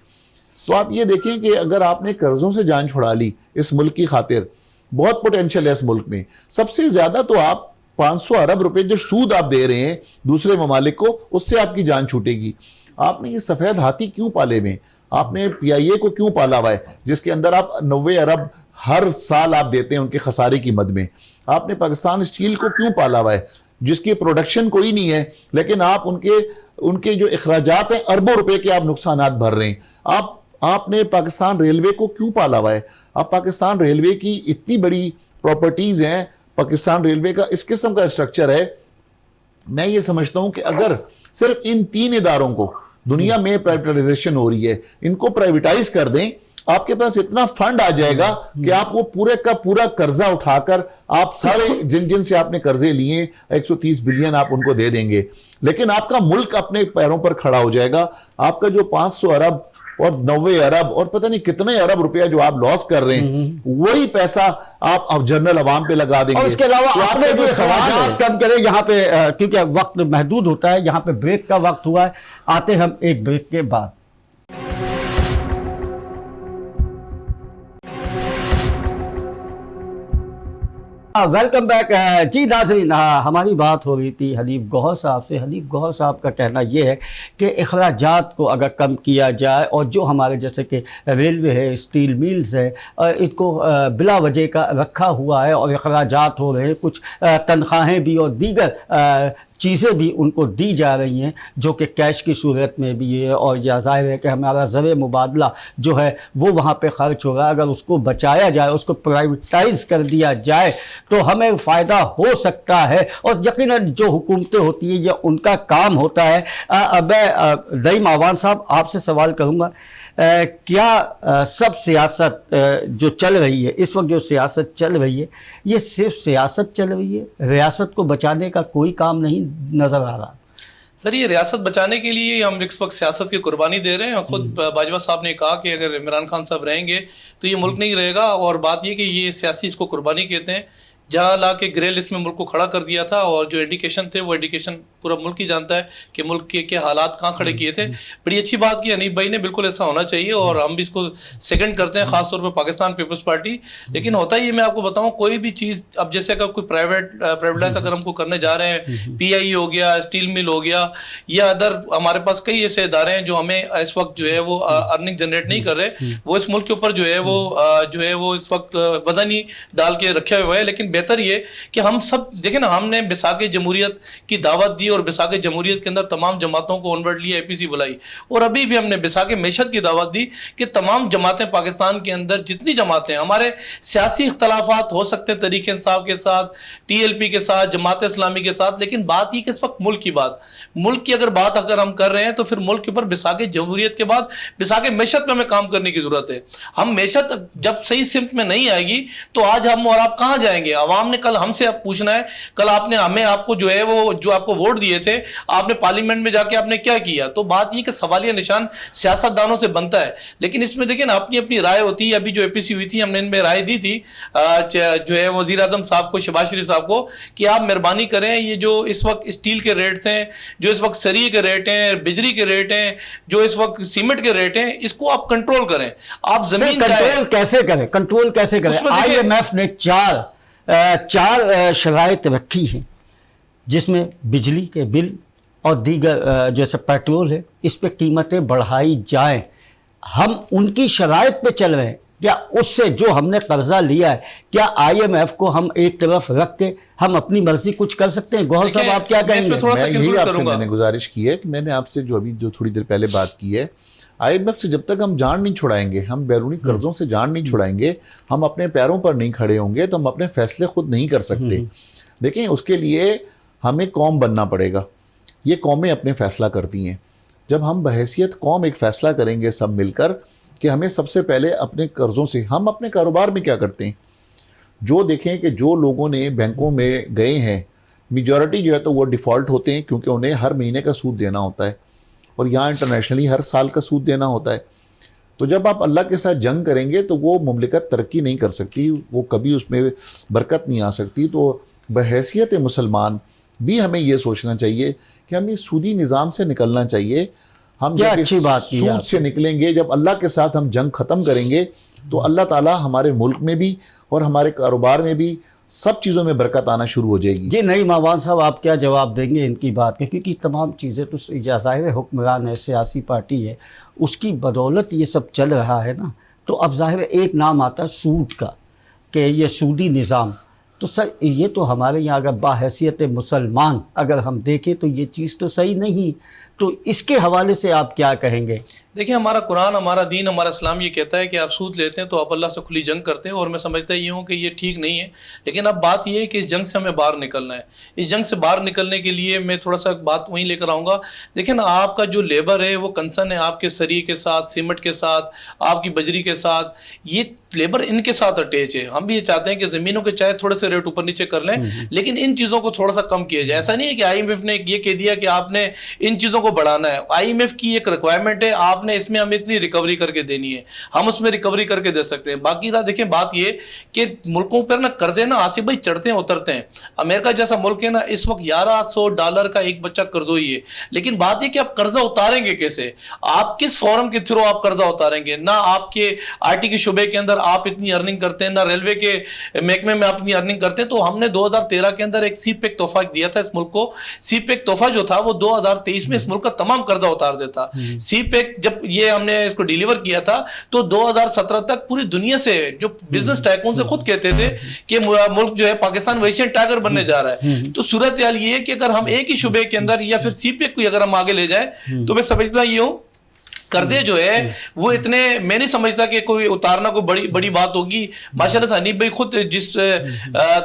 تو آپ یہ دیکھیں کہ اگر آپ نے قرضوں سے جان چھڑا لی اس ملک کی خاطر, بہت پوٹینشیل ہے اس ملک میں. سب سے زیادہ تو آپ 500 ارب روپے جو سود آپ دے رہے ہیں دوسرے ممالک کو, اس سے آپ کی جان چھوٹے گی. آپ نے یہ سفید ہاتھی کیوں پالے ہوئے, آپ نے PIA کو کیوں پالا ہوا ہے جس کے اندر آپ 90 ارب ہر سال آپ دیتے ہیں ان کے خسارے کی مد میں. آپ نے پاکستان اسٹیل کو کیوں پالا ہوا ہے جس کی پروڈکشن کوئی نہیں ہے, لیکن آپ ان کے جو اخراجات ہیں اربوں روپے کے آپ نقصانات بھر رہے ہیں. آپ نے پاکستان ریلوے کو کیوں پالا ہوا ہے. آپ پاکستان ریلوے کی اتنی بڑی پراپرٹیز ہیں, پاکستان ریلوے کا اس قسم کا اسٹرکچر ہے. میں یہ سمجھتا ہوں کہ اگر صرف ان 3 اداروں کو, دنیا میں پرائیویٹائزیشن ہو رہی ہے, ان کو پرائیویٹائز کر دیں, آپ کے پاس اتنا فنڈ آ جائے گا کہ آپ وہ پورے کا پورا قرضہ اٹھا کر آپ سارے جن سے آپ نے قرضے لیے 130 بلین آپ ان کو دے دیں گے. لیکن آپ کا ملک اپنے پیروں پر کھڑا ہو جائے گا. آپ کا جو 500 ارب اور 90 ارب اور پتہ نہیں کتنے ارب روپیہ جو آپ لاس کر رہے ہیں, وہی پیسہ آپ جنرل عوام پہ لگا دیں گے. اور اس کے علاوہ آپ نے جو سوالات کم کریں یہاں پہ, کیونکہ وقت محدود ہوتا ہے, یہاں پہ بریک کا وقت ہوا ہے. آتے ہم ایک بریک کے بعد. Welcome back. جی ناظرین, ہماری بات ہو رہی تھی حنیف گوہر صاحب سے. حنیف گوہر صاحب کا کہنا یہ ہے کہ اخراجات کو اگر کم کیا جائے, اور جو ہمارے جیسے کہ ریلوے ہے, اسٹیل میلز ہے, اس کو بلا وجہ کا رکھا ہوا ہے اور اخراجات ہو رہے ہیں, کچھ تنخواہیں بھی اور دیگر چیزیں بھی ان کو دی جا رہی ہیں جو کہ کیش کی صورت میں بھی ہے, اور یہ ظاہر ہے کہ ہمارا زر مبادلہ جو ہے وہ وہاں پہ خرچ ہو رہا ہے. اگر اس کو بچایا جائے, اس کو پرائیویٹائز کر دیا جائے تو ہمیں فائدہ ہو سکتا ہے. اور یقیناً جو حکومتیں ہوتی ہیں یہ ان کا کام ہوتا ہے. میں دعیم آوان صاحب آپ سے سوال کروں گا, کیا سب سیاست جو چل رہی ہے اس وقت, جو سیاست چل رہی ہے, یہ صرف سیاست چل رہی ہے, ریاست کو بچانے کا کوئی کام نہیں نظر آ رہا؟ سر یہ ریاست بچانے کے لیے ہم اس وقت سیاست کی قربانی دے رہے ہیں. خود باجوہ صاحب نے کہا کہ اگر عمران خان صاحب رہیں گے تو یہ ملک نہیں رہے گا. اور بات یہ کہ یہ سیاسی اس کو قربانی کہتے ہیں, جہاں لا کے گرے لسٹ میں ملک کو کھڑا کر دیا تھا, اور جو ایڈیکیشن تھے وہ ایڈیکیشن پورا ملک ہی جانتا ہے کہ ملک کے کیا حالات کہاں کھڑے کیے تھے. بڑی اچھی بات کی حنیف بھائی نے, بالکل ایسا ہونا چاہیے, اور ہم بھی اس کو سیکنڈ کرتے ہیں, خاص طور پہ پاکستان پیپلز پارٹی. لیکن ہوتا ہی میں آپ کو بتاؤں, کوئی بھی چیز اب جیسے اگر کوئی پرائیویٹائز اگر ہم کو کرنے جا رہے ہیں, PIE ہو گیا, اسٹیل مل ہو گیا, یا ادر ہمارے پاس کئی ایسے ادارے ہیں جو ہمیں اس وقت جو ہے وہ ارننگ جنریٹ نہیں کر رہے, وہ اس ملک کے اوپر جو ہے وہ اس وقت وزن ہی ڈال کے رکھے ہوئے ہیں. لیکن بہتر یہ کہ ہم سب دیکھیں نا, ہم نے بساق جمہوریت کی دعوت دی, اور بساق جمہوریت کے اندر تمام جماعتوں کو آنورڈ لیا, APC بلائی, اور ابھی بھی ہم نے بساق معیشت کی دعوت دی کہ تمام جماعتیں پاکستان کے اندر جتنی جماعتیں, ہمارے سیاسی اختلافات ہو سکتے ہیں تحریک انصاف کے ساتھ, TLP کے ساتھ, جماعت اسلامی کے ساتھ, لیکن بات یہ کہ اس وقت ملک کی بات, ملک کی اگر بات اگر ہم کر رہے ہیں تو پھر ملک کے اوپر بساق جمہوریت کے بعد بساق معیشت میں ہمیں کام کرنے کی ضرورت ہے. ہم معیشت جب صحیح سمت میں نہیں آئے گی تو آج ہم اور آپ کہاں جائیں گے؟ عوام نے کل ہم سے اب پوچھنا ہے, کل آپ نے ہمیں آپ کو جو ہے وہ جو آپ کو ووٹ دیے تھے, آپ نے پارلیمنٹ میں جا کے آپ نے کیا کیا؟ تو بات یہ کہ سوالیہ نشان سیاست دانوں سے بنتا ہے, لیکن اس میں دیکھیں نا اپنی اپنی رائے ہوتی ہے. ابھی جو APC ہوئی تھی, ہم نے ان میں رائے دی تھی جو ہے وزیر اعظم صاحب کو, شہباز شریف صاحب کو, کہ آپ مہربانی کریں یہ جو اس وقت اسٹیل کے ریٹس ہیں, جو اس وقت سری کے ریٹ ہیں, بجلی کے ریٹ ہیں, جو اس وقت سیمنٹ کے ریٹ ہیں, اس کو آپ کنٹرول کریں. آپ زمین کنٹرول کیسے کریں؟ IMF نے چار شرائط رکھی ہیں جس میں بجلی کے بل اور دیگر جیسے پیٹرول ہے, اس پہ قیمتیں بڑھائی جائیں. ہم ان کی شرائط پہ چل رہے ہیں. کیا اس سے جو ہم نے قرضہ لیا ہے, کیا IMF کو ہم ایک طرف رکھ کے ہم اپنی مرضی کچھ کر سکتے ہیں؟ گوہر صاحب آپ کیا کہیں گے؟ میں یہی آپ سے میں نے گزارش کی ہے کہ میں نے آپ سے جو ابھی جو تھوڑی دیر پہلے بات کی ہے, IMF سے جب تک ہم جان نہیں چھڑائیں گے, ہم بیرونی قرضوں سے جان نہیں چھڑائیں گے, ہم اپنے پیروں پر نہیں کھڑے ہوں گے, تو ہم اپنے فیصلے خود نہیں کر سکتے. دیکھیں اس کے لیے ہمیں قوم بننا پڑے گا, یہ قومیں اپنے فیصلہ کرتی ہیں. جب ہم بحیثیت قوم ایک فیصلہ کریں گے سب مل کر کہ ہمیں سب سے پہلے اپنے قرضوں سے, ہم اپنے کاروبار میں کیا کرتے ہیں, جو دیکھیں کہ جو لوگوں نے بینکوں میں گئے ہیں میجورٹی جو ہے تو وہ ڈیفالٹ ہوتے ہیں, کیونکہ انہیں ہر مہینے کا سود دینا ہوتا ہے, اور یہاں انٹرنیشنلی ہر سال کا سود دینا ہوتا ہے. تو جب آپ اللہ کے ساتھ جنگ کریں گے تو وہ مملکت ترقی نہیں کر سکتی, وہ کبھی اس میں برکت نہیں آ سکتی. تو بحیثیت مسلمان بھی ہمیں یہ سوچنا چاہیے کہ ہمیں سودی نظام سے نکلنا چاہیے. ہم کیا جب اچھی بات کی سود سے نکلیں گے, جب اللہ کے ساتھ ہم جنگ ختم کریں گے, تو اللہ تعالیٰ ہمارے ملک میں بھی اور ہمارے کاروبار میں بھی سب چیزوں میں برکت آنا شروع ہو جائے گی. جی نہیں ماوان صاحب, آپ کیا جواب دیں گے ان کی بات کے, کیونکہ تمام چیزیں تو ظاہر حکمران ہے, سیاسی پارٹی ہے, اس کی بدولت یہ سب چل رہا ہے نا. تو اب ظاہر ایک نام آتا ہے سود کا, کہ یہ سودی نظام. تو سر یہ تو ہمارے یہاں اگر باحیثیت مسلمان اگر ہم دیکھیں تو یہ چیز تو صحیح نہیں. تو اس کے حوالے سے آپ کیا کہیں گے؟ دیکھیں ہمارا قرآن, ہمارا دین, ہمارا اسلام یہ کہتا ہے کہ آپ سود لیتے ہیں تو آپ اللہ سے کھلی جنگ کرتے ہیں, اور میں سمجھتا یہ ہوں کہ یہ ٹھیک نہیں ہے. لیکن اب بات یہ ہے کہ اس جنگ سے ہمیں باہر نکلنا ہے. اس جنگ سے باہر نکلنے کے لیے میں تھوڑا سا بات وہیں لے کر آؤں گا. دیکھیں نا, آپ کا جو لیبر ہے وہ کنسرن ہے آپ کے سری کے ساتھ, سیمنٹ کے ساتھ, آپ کی بجری کے ساتھ, یہ لیبر ان کے ساتھ اٹیچ ہے. ہم بھی یہ چاہتے ہیں کہ زمینوں کے چاہے تھوڑے سے ریٹ اوپر نیچے کر لیں, لیکن ان چیزوں کو تھوڑا سا کم کیا جائے. ایسا نہیں ہے کہ IMF نے یہ کہہ دیا کہ آپ نے ان چیزوں کو بڑھانا ہے. IMF کی ایک ریکوائرمنٹ ہے, آپ نے اس میں ہمیں اتنی ریکوری کر کے دینی ہے, ہم اس میں ریکوری کر کے دے سکتے ہیں. باقی دیکھیں بات یہ کہ ملکوں پر نا قرضے نا آصف بھائی چڑھتے ہیں اترتے ہیں. امریکہ جیسا ملک ہے نا, اس وقت $1100 کا ایک بچہ قرضوئی ہے. لیکن بات یہ کہ آپ قرضہ اتاریں گے کیسے, آپ کس فورم کے تھرو آپ قرضہ اتاریں گے؟ نہ آپ کے IT کے شعبے کے اندر آپ اتنی ارننگ کرتے ہیں, نہ ریلوے کے محکمے میں آپ اتنی ارننگ کرتے ہیں. تو ہم نے 2013 کے اندر ایک CPEC تحفہ دیا تھا اس ملک کو. CPEC تحفہ جو تھا وہ 2023 میں اس ملک کا تمام قرضہ اتار دیتا. CPEC جب یہ ہم نے اس کو ڈیلیور کیا تھا تو 2017 تک پوری دنیا سے جو بزنس ٹائکون سے خود کہتے تھے کہ ملک جو ہے پاکستان ایشین ٹائگر بننے جا رہا ہے. تو صورتحال یہ ہے کہ اگر ہم ایک ہی شعبے کے اندر یا پھر CPEC کو اگر ہم آگے لے جائیں تو میں سمجھتا یہ ہوں قرضے جو ہے وہ اتنے, میں نہیں سمجھتا کہ کوئی اتارنا کوئی بڑی بات ہوگی. ماشاءاللہ سے حنیف بھائی خود جس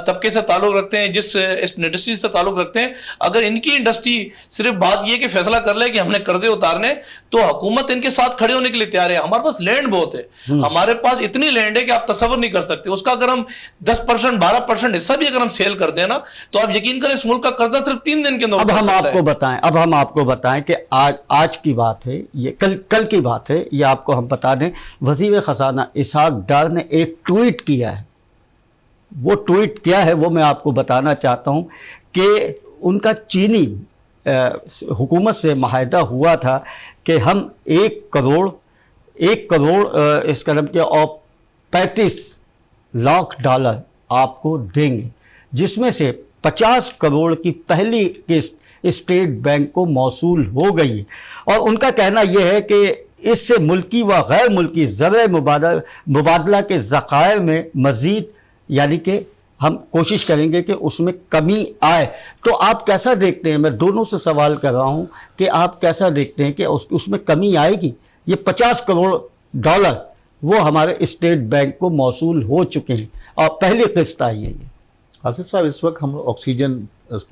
طبقے سے تعلق رکھتے ہیں, جس انڈسٹری سے تعلق رکھتے ہیں, اگر ان کی انڈسٹری صرف بات یہ کہ فیصلہ کر لے کہ ہم نے قرضے اتارنے, تو حکومت ان کے ساتھ کھڑے ہونے کے لیے تیار ہے. ہمارے پاس لینڈ بہت ہے, ہمارے پاس اتنی لینڈ ہے کہ آپ تصور نہیں کر سکتے. اس کا اگر ہم 10% 12% حصہ بھی اگر ہم سیل کر دیں نا, تو آپ یقین کریں اس ملک کا قرضہ صرف 3 دن کے اندر. اب ہم آپ کو بتائیں کہ آج کی بات ہے, یہ کل کی بات ہے, یہ آپ کو ہم بتا دیں. وزیر خزانہ اسحاق ڈار نے ایک ٹویٹ کیا ہے. وہ ٹویٹ کیا ہے وہ میں آپ کو بتانا چاہتا ہوں کہ ان کا چینی حکومت سے معاہدہ ہوا تھا کہ ہم 1 کروڑ اس کا نام کیا, اور $35 لاکھ آپ کو دیں گے, جس میں سے 50 کروڑ کی پہلی قسط اسٹیٹ بینک کو موصول ہو گئی. اور ان کا کہنا یہ ہے کہ اس سے ملکی و غیر ملکی زرعی مبادلہ کے ذخائر میں مزید, یعنی کہ ہم کوشش کریں گے کہ اس میں کمی آئے. تو آپ کیسا دیکھتے ہیں, میں دونوں سے سوال کر رہا ہوں کہ آپ کیسا دیکھتے ہیں کہ اس میں کمی آئے گی؟ یہ $50 کروڑ وہ ہمارے اسٹیٹ بینک کو موصول ہو چکے ہیں اور پہلی قسط آئی ہے. یہ آصف صاحب, اس وقت ہم آکسیجن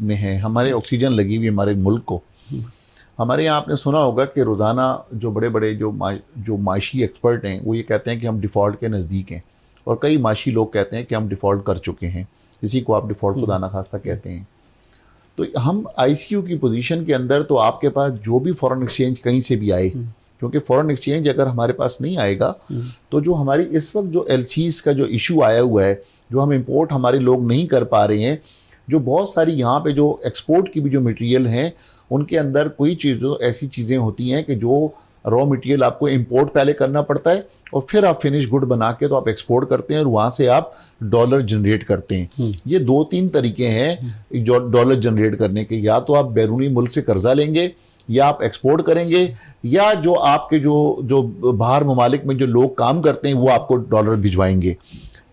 میں ہیں, ہمارے آکسیجن لگی ہوئی ہمارے ملک کو. ہمارے یہاں آپ نے سنا ہوگا کہ روزانہ جو بڑے بڑے جو معاشی ایکسپرٹ ہیں وہ یہ کہتے ہیں کہ ہم ڈیفالٹ کے نزدیک ہیں, اور کئی معاشی لوگ کہتے ہیں کہ ہم ڈیفالٹ کر چکے ہیں. اسی کو آپ ڈیفالٹ خدا نخواستہ کہتے ہیں. تو ہم ICU کی پوزیشن کے اندر, تو آپ کے پاس جو بھی فورن ایکسچینج کہیں سے بھی آئے, کیونکہ فورن ایکسچینج اگر ہمارے پاس نہیں آئے گا تو جو ہماری اس وقت جو LCs کا جو ایشو آیا ہوا ہے, جو ہم امپورٹ ہمارے لوگ نہیں کر پا رہے ہیں, جو بہت ساری یہاں پہ جو ایکسپورٹ کی بھی جو مٹیریل ہیں ان کے اندر کوئی ایسی چیزیں ہوتی ہیں کہ جو را مٹیریل آپ کو امپورٹ پہلے کرنا پڑتا ہے, اور پھر آپ فنش گڈ بنا کے تو آپ ایکسپورٹ کرتے ہیں, اور وہاں سے آپ ڈالر جنریٹ کرتے ہیں. یہ 2-3 طریقے ہیں ڈالر جنریٹ کرنے کے. یا تو آپ بیرونی ملک سے قرضہ لیں گے, یا آپ ایکسپورٹ کریں گے, یا جو آپ کے جو باہر ممالک میں جو لوگ کام کرتے ہیں وہ آپ کو ڈالر بھجوائیں گے.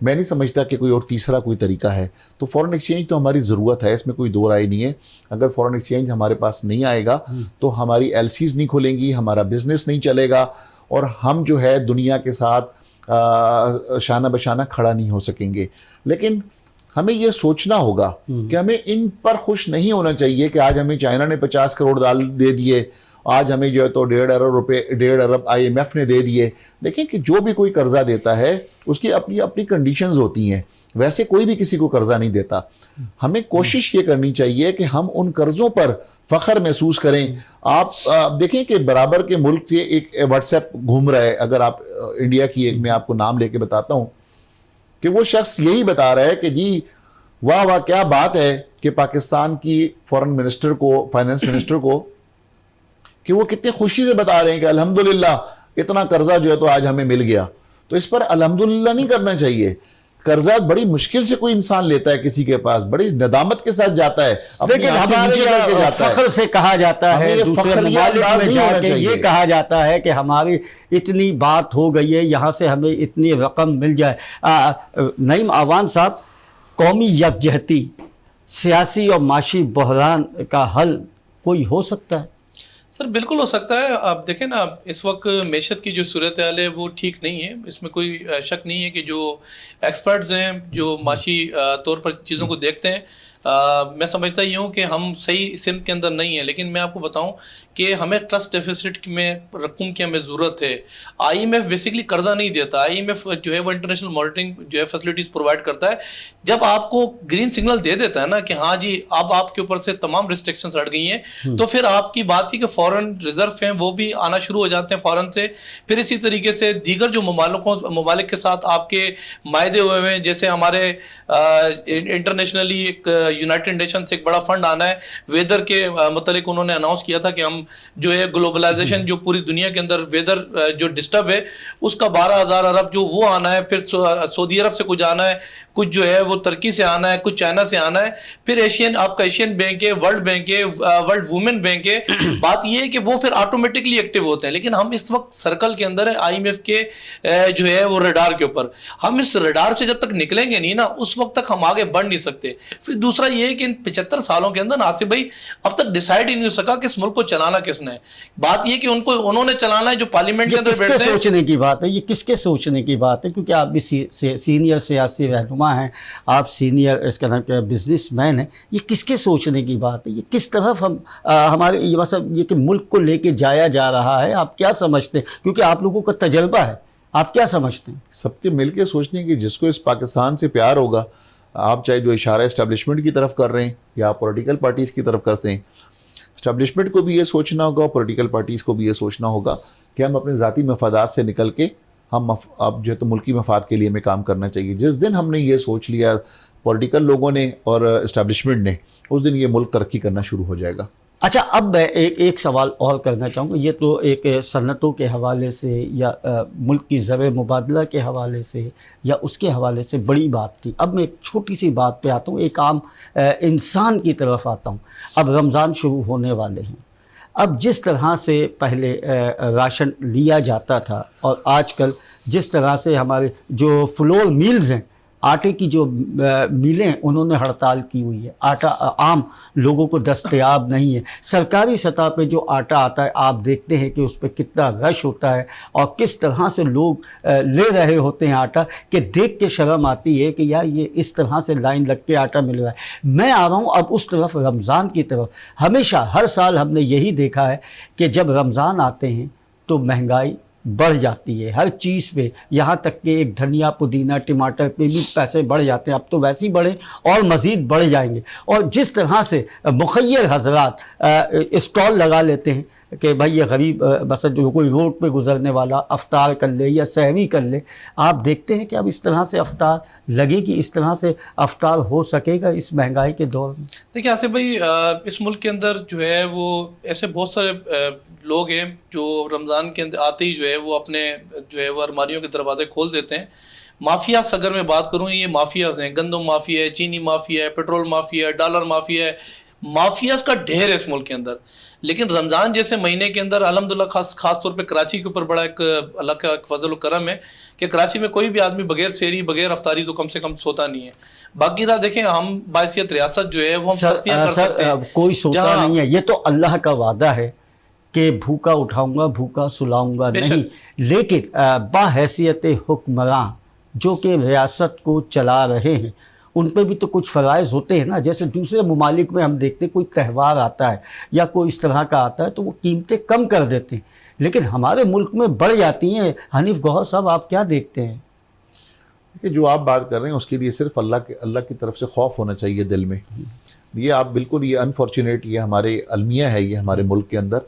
میں نہیں سمجھتا کہ کوئی اور تیسرا کوئی طریقہ ہے. تو فورن ایکسچینج تو ہماری ضرورت ہے, اس میں کوئی دو رائے نہیں ہے. اگر فورن ایکسچینج ہمارے پاس نہیں آئے گا تو ہماری LCs نہیں کھلیں گی, ہمارا بزنس نہیں چلے گا, اور ہم جو ہے دنیا کے ساتھ شانہ بشانہ کھڑا نہیں ہو سکیں گے. لیکن ہمیں یہ سوچنا ہوگا کہ ہمیں ان پر خوش نہیں ہونا چاہیے کہ آج ہمیں چائنا نے 50 کروڑ دے دیے, آج ہمیں جو ہے تو 1.5 ارب IMF نے دے دیے. دیکھیں کہ جو بھی کوئی قرضہ دیتا ہے اس کی اپنی اپنی کنڈیشنز ہوتی ہیں, ویسے کوئی بھی کسی کو قرضہ نہیں دیتا. ہمیں کوشش یہ کرنی چاہیے کہ ہم ان قرضوں پر فخر محسوس کریں. آپ دیکھیں کہ برابر کے ملک سے ایک واٹس ایپ گھوم رہا ہے, اگر آپ انڈیا کی ایک میں آپ کو نام لے کے بتاتا ہوں, کہ وہ شخص یہی بتا رہا ہے کہ جی واہ واہ کیا بات ہے کہ پاکستان کی فورن منسٹر کو, فائنانس منسٹر کو, کہ وہ کتنے خوشی سے بتا رہے ہیں کہ الحمدللہ اتنا قرضہ جو ہے تو آج ہمیں مل گیا. تو اس پر الحمدللہ نہیں کرنا چاہیے. قرضہ بڑی مشکل سے کوئی انسان لیتا ہے کسی کے پاس, بڑی ندامت کے ساتھ جاتا ہے, لیکن ہمارے فخر سے کہا جاتا ہے, دوسرے ممالک میں جا کے یہ کہا جاتا ہے کہ ہماری اتنی بات ہو گئی ہے, یہاں سے ہمیں اتنی رقم مل جائے. نعیم اعوان صاحب, قومی یکجہتی, سیاسی اور معاشی بحران کا حل کوئی ہو سکتا ہے؟ سر بالکل ہو سکتا ہے. آپ دیکھیں نا, اس وقت معیشت کی جو صورتحال ہے وہ ٹھیک نہیں ہے, اس میں کوئی شک نہیں ہے کہ جو ایکسپرٹز ہیں جو معاشی طور پر چیزوں کو دیکھتے ہیں, میں سمجھتا ہی ہوں کہ ہم صحیح سمت کے اندر نہیں ہیں. لیکن میں آپ کو بتاؤں کہ ہمیں ٹرسٹ ڈیفیسٹ میں رقم کی ہمیں ضرورت ہے. IMF بیسکلی قرضہ نہیں دیتا. IMF جو ہے وہ انٹرنیشنل مانیٹرنگ جو ہے فیسلٹیز پرووائڈ کرتا ہے. جب آپ کو گرین سگنل دے دیتا ہے نا کہ ہاں جی اب آپ کے اوپر سے تمام ریسٹرکشنز ہٹ گئی ہیں, تو پھر آپ کی بات ہی کہ فورن ریزرو ہیں وہ بھی آنا شروع ہو جاتے ہیں فورن سے. پھر اسی طریقے سے دیگر جو ممالک کے ساتھ آپ کے معاہدے ہوئے ہیں, جیسے ہمارے انٹرنیشنلی ایک یونائٹڈ نیشن سے ایک بڑا فنڈ آنا ہے ویدر کے متعلق, انہوں نے اناؤنس کیا تھا کہ ہم جو ہے گلوبلائزیشن جو پوری دنیا کے اندر ویدر جو ڈسٹرب ہے اس کا 12,000 ارب جو وہ آنا ہے, پھر سعودی عرب سے کچھ آنا ہے, کچھ جو ہے وہ ترکی سے آنا ہے, کچھ چائنا سے آنا ہے, پھر آپ کا ایشین بینک ہے, ورلڈ بینک ہے, ورلڈ وومن بینک ہے. بات یہ ہے کہ وہ پھر آٹومیٹکلی ایکٹیو ہوتے ہیں. لیکن ہم اس وقت سرکل کے اندر ہے IMF کے جو ہے وہ ریڈار کے اوپر. ہم اس ریڈار سے جب تک نکلیں گے نہیں نا, اس وقت تک ہم آگے بڑھ نہیں سکتے. پھر دوسرا یہ ہے کہ ان 75 سالوں کے اندر ناصر بھائی اب تک ڈیسائیڈ ہی نہیں ہو سکا کہ اس ملک کو چلانا کس نے. بات یہ کہ انہوں نے چلانا ہے جو پارلیمنٹ کے اندر بیٹھتے ہیں. سوچنے کی بات ہے, یہ کس کے سوچنے کی بات ہے, کیونکہ آپ بھی سینئر سیاسی رہنما ہیں, آپ سینئر اس کا نام کیا بزنس مین ہیں. یہ کس کے سوچنے کی بات ہے, یہ کس طرف ہمارے یہ کہ ملک کو لے کے جایا جا رہا ہے, آپ کیا سمجھتے ہیں؟ کیونکہ آپ لوگوں کا تجربہ ہے, آپ کیا سمجھتے ہیں؟ سب کے مل کے سوچنے کی, جس کو اس پاکستان سے پیار ہوگا, آپ چاہے جو اشارہ اسٹیبلشمنٹ کی طرف کر رہے ہیں یا آپ پولیٹیکل پارٹیز کی طرف کرتے ہیں, اسٹیبلشمنٹ کو بھی یہ سوچنا ہوگا, پولیٹیکل پارٹیز کو بھی یہ سوچنا ہوگا کہ ہم اپنے ذاتی مفادات سے نکل کے ہم اب جو ہے تو ملکی مفاد کے لیے ہمیں کام کرنا چاہیے. جس دن ہم نے یہ سوچ لیا پولیٹیکل لوگوں نے اور اسٹیبلشمنٹ نے, اس دن یہ ملک ترقی کرنا شروع ہو جائے گا. اچھا, اب میں ایک سوال اور کرنا چاہوں گا. یہ تو ایک صنعتوں کے حوالے سے یا ملک کی زر مبادلہ کے حوالے سے یا اس کے حوالے سے بڑی بات تھی. اب میں ایک چھوٹی سی بات پہ آتا ہوں, ایک عام انسان کی طرف آتا ہوں. اب رمضان شروع ہونے والے ہیں. اب جس طرح سے پہلے راشن لیا جاتا تھا اور آج کل جس طرح سے ہمارے جو فلور میلز ہیں, آٹے کی جو میلیں انہوں نے ہڑتال کی ہوئی ہے, آٹا عام لوگوں کو دستیاب نہیں ہے. سرکاری سطح پہ جو آٹا آتا ہے آپ دیکھتے ہیں کہ اس پہ کتنا رش ہوتا ہے اور کس طرح سے لوگ لے رہے ہوتے ہیں آٹا, کہ دیکھ کے شرم آتی ہے کہ یار یہ اس طرح سے لائن لگ کے آٹا مل رہا ہے. میں آ رہا ہوں اب اس طرف, رمضان کی طرف. ہمیشہ ہر سال ہم نے یہی دیکھا ہے کہ جب رمضان آتے ہیں تو مہنگائی بڑھ جاتی ہے ہر چیز پہ, یہاں تک کہ ایک دھنیا پودینہ ٹماٹر پہ بھی پیسے بڑھ جاتے ہیں. اب تو ویسے ہی بڑھے اور مزید بڑھ جائیں گے. اور جس طرح سے مخیر حضرات اسٹال لگا لیتے ہیں کہ بھائی یہ غریب بس جو کوئی روڈ پہ گزرنے والا افطار کر لے یا سحری کر لے, آپ دیکھتے ہیں کہ اب اس طرح سے افطار لگے گی, اس طرح سے افطار ہو سکے گا اس مہنگائی کے دور میں؟ دیکھیں آصف بھائی, اس ملک کے اندر جو ہے وہ ایسے بہت سارے لوگ ہیں جو رمضان کے اندر آتے ہی جو ہے وہ اپنے جو ہے وہ الماریوں کے دروازے کھول دیتے ہیں. مافیاز اگر میں بات کروں, یہ مافیاز ہیں, گندم مافیا ہے, چینی مافیا ہے, پیٹرول مافیا ہے, ڈالر مافیا ہے. مافیاز کا ڈھیر ہے اس ملک کے اندر. لیکن رمضان جیسے مہینے کے اندر الحمدللہ خاص طور پہ کراچی کے اوپر بڑا ایک اللہ کا فضل و کرم ہے کہ کراچی میں کوئی بھی آدمی بغیر سحری بغیر افطاری تو کم سے کم سوتا نہیں ہے. باقی رہا دیکھیں ہم باعثیت ریاست جو ہے وہ ہم سختیاں کر سکتے ہیں, کوئی سوتا نہیں ہے. یہ تو اللہ کا وعدہ ہے کہ بھوکا اٹھاؤں گا بھوکا سلاؤں گا نہیں, لیکن باحیثیت حکمراں جو کہ ریاست کو چلا رہے ہیں ان پہ بھی تو کچھ فرائض ہوتے ہیں نا. جیسے دوسرے ممالک میں ہم دیکھتے ہیں کوئی تہوار آتا ہے یا کوئی اس طرح کا آتا ہے تو وہ قیمتیں کم کر دیتے ہیں, لیکن ہمارے ملک میں بڑھ جاتی ہیں. حنیف گوہر صاحب آپ کیا دیکھتے ہیں؟ کہ جو آپ بات کر رہے ہیں اس کے لیے صرف اللہ کی طرف سے خوف ہونا چاہیے دل میں. یہ آپ بالکل, یہ انفارچونیٹ, یہ ہمارے المیہ ہے یہ ہمارے ملک کے اندر,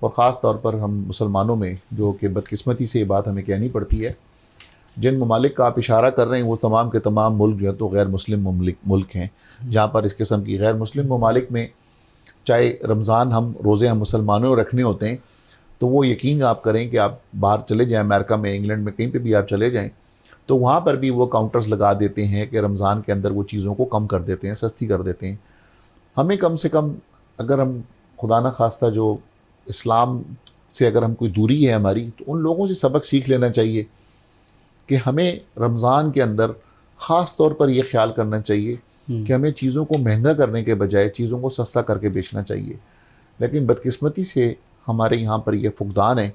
اور خاص طور پر ہم مسلمانوں میں جو کہ بدقسمتی سے یہ بات ہمیں کہنی پڑتی ہے. جن ممالک کا آپ اشارہ کر رہے ہیں وہ تمام کے تمام ملک جو ہے تو غیر مسلم ملک ہیں, جہاں پر اس قسم کی غیر مسلم ممالک میں چاہے رمضان روزے ہم مسلمانوں رکھنے ہوتے ہیں تو وہ یقین آپ کریں کہ آپ باہر چلے جائیں, امریکہ میں, انگلینڈ میں, کہیں پہ بھی آپ چلے جائیں تو وہاں پر بھی وہ کاؤنٹرز لگا دیتے ہیں کہ رمضان کے اندر وہ چیزوں کو کم کر دیتے ہیں, سستی کر دیتے ہیں. ہمیں کم سے کم اگر ہم خدا نہ خواستہ جو اسلام سے اگر ہم کوئی دوری ہے ہماری, تو ان لوگوں سے سبق سیکھ لینا چاہیے کہ ہمیں رمضان کے اندر خاص طور پر یہ خیال کرنا چاہیے کہ ہمیں چیزوں کو مہنگا کرنے کے بجائے چیزوں کو سستا کر کے بیچنا چاہیے. لیکن بدقسمتی سے ہمارے یہاں پر یہ فقدان ہے,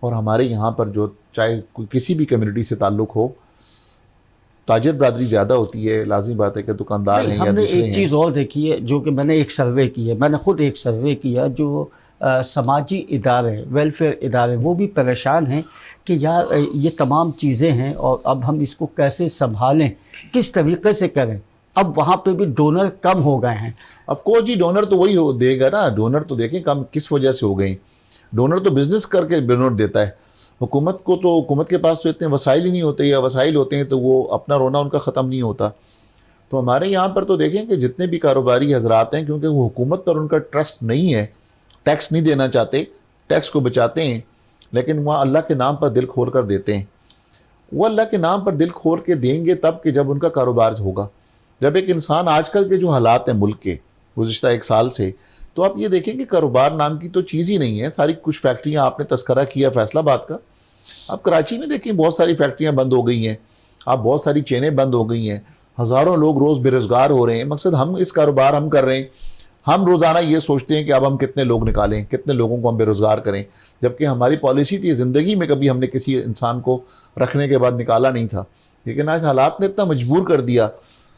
اور ہمارے یہاں پر جو چاہے کسی بھی کمیونٹی سے تعلق ہو, تاجر برادری زیادہ ہوتی ہے, لازمی بات ہے کہ دکاندار ہیں یا ہم نے دوسرے ایک چیز اور دیکھی ہے جو کہ میں نے ایک سروے کی ہے, میں نے خود ایک سروے کیا, جو سماجی ادارے, ویلفیئر ادارے, وہ بھی پریشان ہیں کہ یار یہ تمام چیزیں ہیں اور اب ہم اس کو کیسے سنبھالیں, کس طریقے سے کریں. اب وہاں پہ بھی ڈونر کم ہو گئے ہیں. آف کورس جی, ڈونر تو وہی دے گا نا. ڈونر تو دیکھیں کم کس وجہ سے ہو گئے. ڈونر تو بزنس کر کے ڈونر دیتا ہے. حکومت کو تو, حکومت کے پاس تو اتنے وسائل ہی نہیں ہوتے, یا وسائل ہوتے ہیں تو وہ اپنا رونا ان کا ختم نہیں ہوتا. تو ہمارے یہاں پر تو دیکھیں کہ جتنے بھی کاروباری حضرات ہیں, کیونکہ وہ حکومت پر ان کا ٹرسٹ نہیں ہے, ٹیکس نہیں دینا چاہتے, ٹیکس کو بچاتے ہیں, لیکن وہاں اللہ کے نام پر دل کھول کر دیتے ہیں. وہ اللہ کے نام پر دل کھول کے دیں گے تب کہ جب ان کا کاروبار ہوگا. جب ایک انسان, آج کل کے جو حالات ہیں ملک کے گزشتہ 1 سال سے, تو آپ یہ دیکھیں کہ کاروبار نام کی تو چیز ہی نہیں ہے. ساری کچھ فیکٹریاں آپ نے تذکرہ کیا فیصل آباد کا, آپ کراچی میں دیکھیں بہت ساری فیکٹریاں بند ہو گئی ہیں, آپ بہت ساری چینیں بند ہو گئی ہیں, ہزاروں لوگ روز بے روزگار ہو رہے ہیں. مقصد ہم اس کاروبار ہم کر رہے ہیں, ہم روزانہ یہ سوچتے ہیں کہ اب ہم کتنے لوگ نکالیں, کتنے لوگوں کو ہم بے روزگار کریں, جبکہ ہماری پالیسی تھی زندگی میں کبھی ہم نے کسی انسان کو رکھنے کے بعد نکالا نہیں تھا. لیکن آج حالات نے اتنا مجبور کر دیا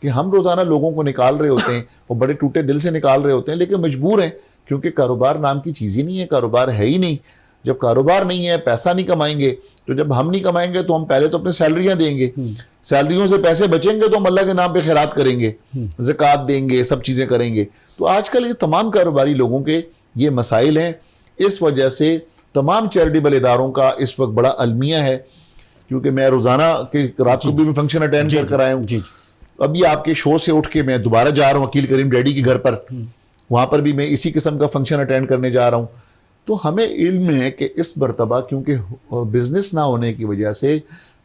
کہ ہم روزانہ لوگوں کو نکال رہے ہوتے ہیں, وہ بڑے ٹوٹے دل سے نکال رہے ہوتے ہیں, لیکن مجبور ہیں کیونکہ کاروبار نام کی چیز ہی نہیں ہے, کاروبار ہے ہی نہیں. جب کاروبار نہیں ہے, پیسہ نہیں کمائیں گے, تو جب ہم نہیں کمائیں گے تو ہم پہلے تو اپنے سیلریاں دیں گے, سیلریوں سے پیسے بچیں گے تو ہم اللہ کے نام پہ خیرات کریں گے, زکوٰۃ دیں گے, سب چیزیں کریں گے. تو آج کل یہ تمام کاروباری لوگوں کے یہ مسائل ہیں. اس وجہ سے تمام چیریٹیبل اداروں کا اس وقت بڑا المیہ ہے, کیونکہ میں روزانہ کے رات کو بھی فنکشن اٹینڈ کر آیا ہوں. ابھی آپ کے شو سے اٹھ کے میں دوبارہ جا رہا ہوں وکیل کریم ڈیڈی کے گھر پر, وہاں پر بھی میں اسی قسم کا فنکشن اٹینڈ کرنے جا رہا ہوں. تو ہمیں علم ہے کہ اس مرتبہ کیونکہ بزنس نہ ہونے کی وجہ سے,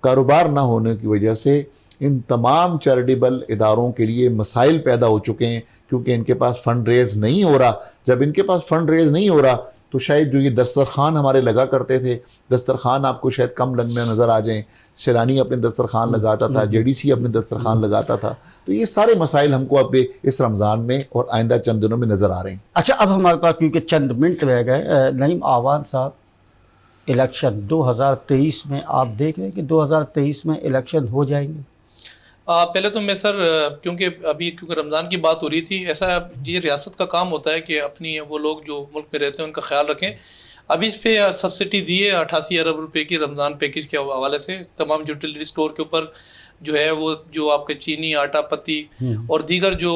کاروبار نہ ہونے کی وجہ سے ان تمام چیریٹیبل اداروں کے لیے مسائل پیدا ہو چکے ہیں, کیونکہ ان کے پاس فنڈ ریز نہیں ہو رہا. جب ان کے پاس فنڈ ریز نہیں ہو رہا تو شاید جو یہ دسترخوان ہمارے لگا کرتے تھے, دسترخوان آپ کو شاید کم لگنے نظر آ جائیں. سیلانی اپنے دسترخوان لگاتا تھا, جے ڈی سی اپنے دسترخوان لگاتا تھا. تو یہ سارے مسائل ہم کو اب اس رمضان میں اور آئندہ چند دنوں میں نظر آ رہے ہیں. اچھا, اب ہمارے پاس کیونکہ چند منٹ رہ گئے, نعیم آوان صاحب, الیکشن 2023 میں آپ دیکھ رہے ہیں کہ 2023 میں الیکشن ہو جائیں گے؟ پہلے تو میں سر, کیونکہ رمضان کی بات ہو رہی تھی, ایسا یہ ریاست کا کام ہوتا ہے کہ اپنی وہ لوگ جو ملک میں رہتے ہیں ان کا خیال رکھیں. ابھی اس پہ سبسڈی دی ہے 88 ارب روپے کی رمضان پیکیج کے حوالے سے. تمام یوٹیلیٹی سٹور کے اوپر جو ہے وہ جو آپ کے چینی, آٹا, پتی اور دیگر جو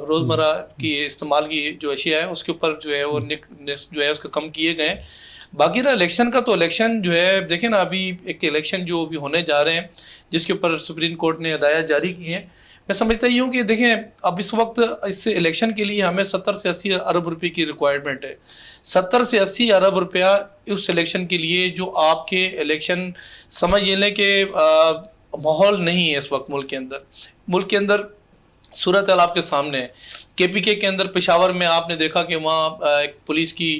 روزمرہ کی استعمال کی جو اشیاء ہے اس کے اوپر جو ہے وہ جو ہے اس کا کم کیے گئے ہیں. باقی رہا الیکشن کا, تو الیکشن جو ہے دیکھیں نا, ابھی ایک الیکشن جو بھی ہونے جا رہے ہیں جس کے اوپر سپریم کورٹ نے ہدایات جاری کی ہیں, میں سمجھتا ہی ہوں کہ دیکھیں اب اس وقت اس الیکشن کے لیے ہمیں 70 سے 80 ارب روپے کی ریکوائرمنٹ ہے. 70 سے 80 ارب روپیہ اس الیکشن کے لیے, جو آپ کے الیکشن سمجھ لیں کہ ماحول نہیں ہے اس وقت ملک کے اندر. ملک کے اندر صورتحال آپ کے سامنے ہے. کے پی کے اندر پشاور میں آپ نے دیکھا کہ وہاں ایک پولیس کی